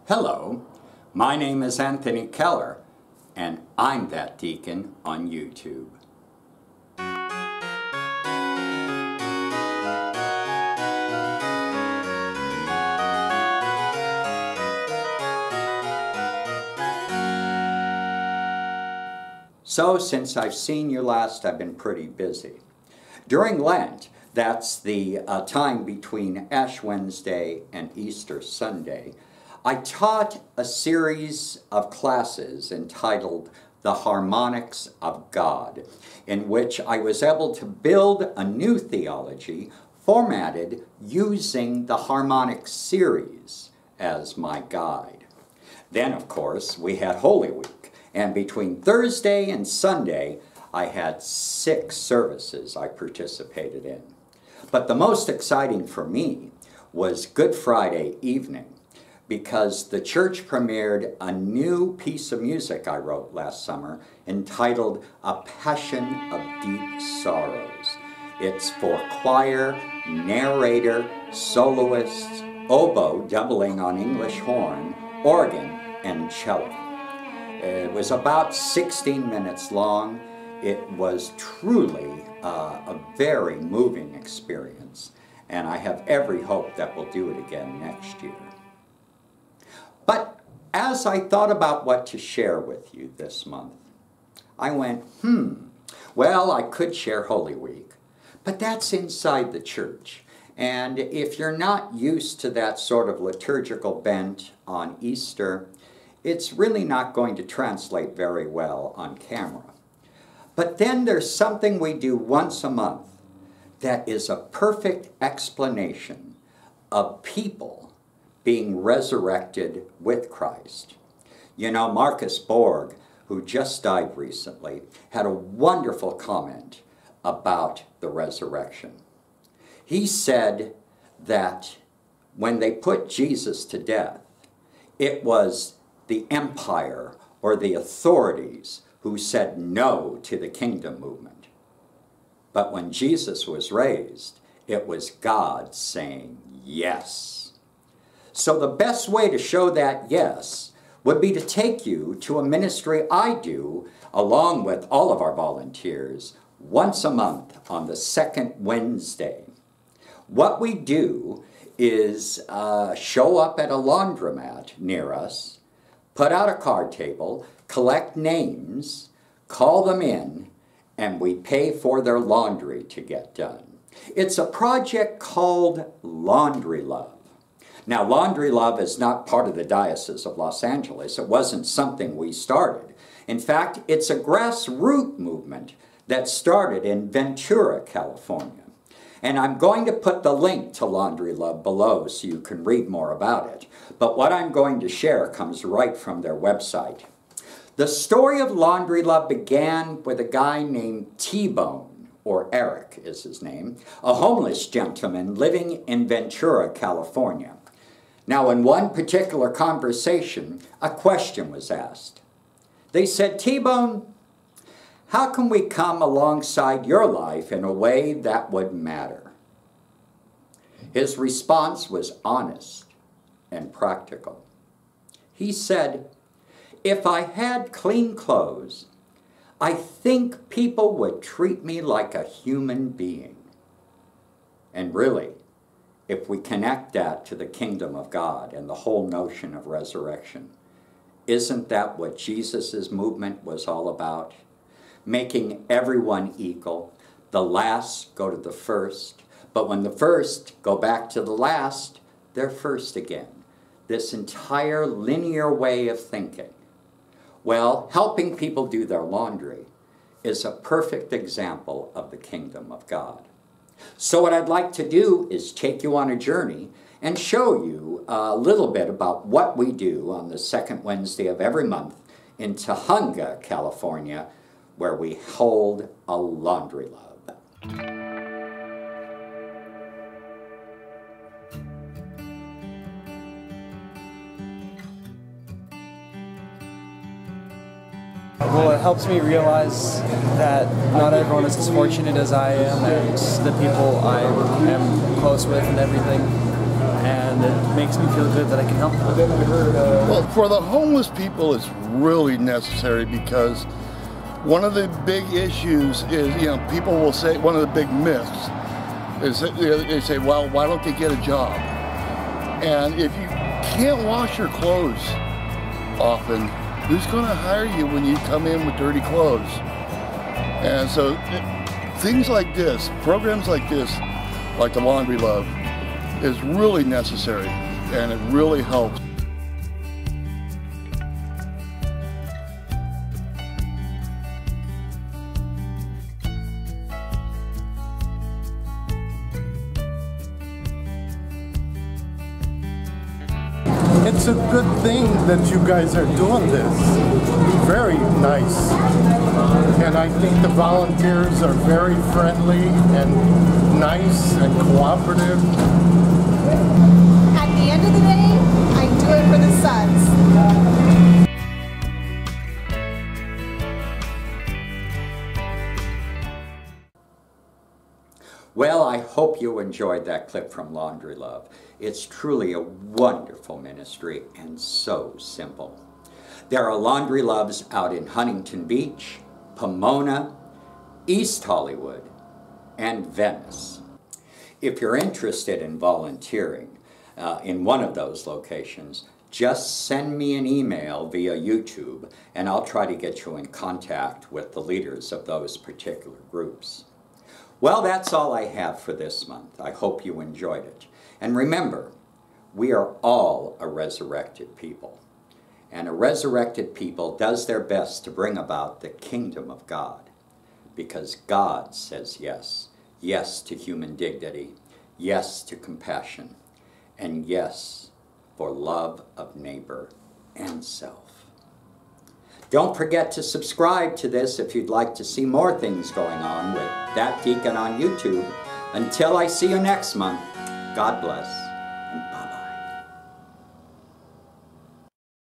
Hello, my name is Anthony Keller, and I'm that deacon on YouTube. So, since I've seen you last, I've been pretty busy. During Lent, that's the time between Ash Wednesday and Easter Sunday, I taught a series of classes entitled The Harmonics of God, in which I was able to build a new theology formatted using the harmonic series as my guide. Then, of course, we had Holy Week, and between Thursday and Sunday, I had 6 services I participated in. But the most exciting for me was Good Friday evening, because the church premiered a new piece of music I wrote last summer entitled A Passion of Deep Sorrows. It's for choir, narrator, soloists, oboe doubling on English horn, organ, and cello. It was about 16 minutes long. It was truly a very moving experience, and I have every hope that we'll do it again next year. But as I thought about what to share with you this month, I went, well, I could share Holy Week, but that's inside the church. And if you're not used to that sort of liturgical bent on Easter, it's really not going to translate very well on camera. But then there's something we do once a month that is a perfect explanation of people being resurrected with Christ. You know, Marcus Borg, who just died recently, had a wonderful comment about the resurrection. He said that when they put Jesus to death, it was the empire or the authorities who said no to the kingdom movement. But when Jesus was raised, it was God saying yes. So the best way to show that yes would be to take you to a ministry I do along with all of our volunteers once a month on the second Wednesday. What we do is show up at a laundromat near us, put out a card table, collect names, call them in, and we pay for their laundry to get done. It's a project called Laundry Love. Now, Laundry Love is not part of the Diocese of Los Angeles. It wasn't something we started. In fact, it's a grassroots movement that started in Ventura, California. And I'm going to put the link to Laundry Love below so you can read more about it. But what I'm going to share comes right from their website. The story of Laundry Love began with a guy named T-Bone, or Eric is his name, a homeless gentleman living in Ventura, California. Now, in one particular conversation, a question was asked. They said, T-Bone, how can we come alongside your life in a way that would matter? His response was honest and practical. He said, if I had clean clothes, I think people would treat me like a human being. And really, if we connect that to the kingdom of God and the whole notion of resurrection, isn't that what Jesus' movement was all about? Making everyone equal. The last go to the first, but when the first go back to the last, they're first again. This entire linear way of thinking. Well, helping people do their laundry is a perfect example of the kingdom of God. So what I'd like to do is take you on a journey and show you a little bit about what we do on the second Wednesday of every month in Tujunga, California, where we hold a Laundry Love. Well, it helps me realize that not everyone is as fortunate as I am, and the people I am close with and everything. And and it makes me feel good that I can help them. Well, for the homeless people, it's really necessary because one of the big issues is, people will say, one of the big myths is that they say, well, why don't they get a job? And if you can't wash your clothes often, who's going to hire you when you come in with dirty clothes? And so things like this, programs like this, like the Laundry Love, is really necessary, and it really helps. It's a good thing that you guys are doing this. Very nice. And I think the volunteers are very friendly and nice and cooperative. At the end of the day, I do it for the Suds. Well, I hope you enjoyed that clip from Laundry Love. It's truly a wonderful ministry and so simple. There are Laundry Loves out in Huntington Beach, Pomona, East Hollywood, and Venice. If you're interested in volunteering in one of those locations, just send me an email via YouTube and I'll try to get you in contact with the leaders of those particular groups. Well, that's all I have for this month. I hope you enjoyed it. And remember, we are all a resurrected people. And a resurrected people does their best to bring about the kingdom of God. Because God says yes. Yes to human dignity. Yes to compassion. And yes for love of neighbor and self. Don't forget to subscribe to this if you'd like to see more things going on with That Deacon on YouTube. Until I see you next month, God bless and bye-bye.